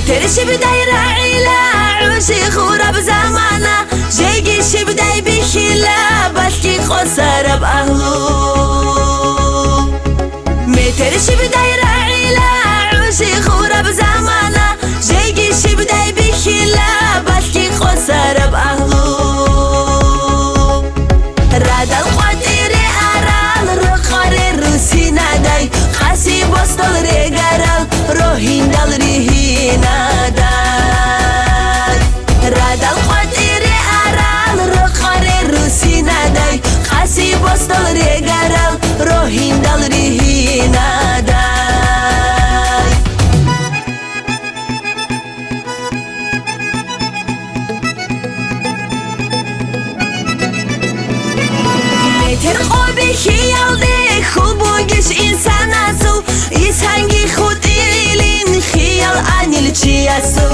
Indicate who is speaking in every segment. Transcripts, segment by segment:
Speaker 1: ترشي بداي راعيلا عوشي خورا بزمانا جيجي بداي بخيلا بسكي خسارة بأهلو ترشي بداي راعيلا عوشي خورا بزمانا جيجي بداي بخيلا بسكي خسارة بأهلو رادا القديري أرال رخاري روسي ناداي خاسي بوستل ريغارال روحين دال ريهينا رادا القديري أرال رخاري روسي ناداي خاسي بوستل ريغارال روحين دال ريهينا ترقبي خيالي خوبوگش انسان اسو اسهنگی خود ایلین خیال انیل چی اسو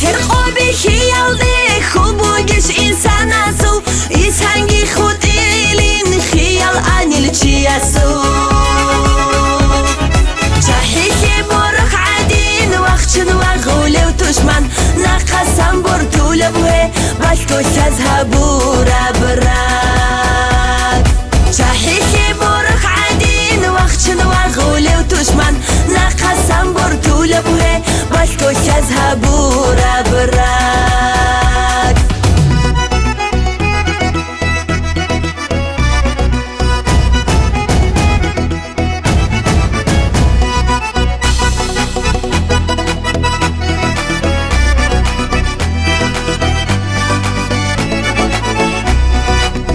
Speaker 1: ترقبی خیالي خوبوگش انسان اسو اسهنگی خود ایلین خیال انیل چی اسو جاحيكي برخ عدين وقتن وغولي وتشمن نقصم برتول بوه بلكو تذهبوا رابراك جاحيكي برخ عدين وقتن وغولي وتشمن نقصم برتول بوه بلكو تذهبوا رابراك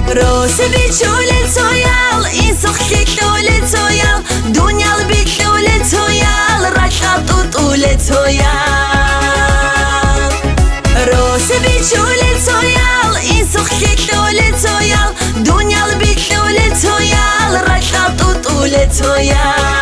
Speaker 1: روسي بيتشولي تويال إنسوخ كيكلولي تويال دنيا البيتلولي تويال رشاط وطولي تويال روسي بيتشولي تويال إنسوخ كيكلولي تويال دنيا البيتلولي تويال رشاط وطولي تويال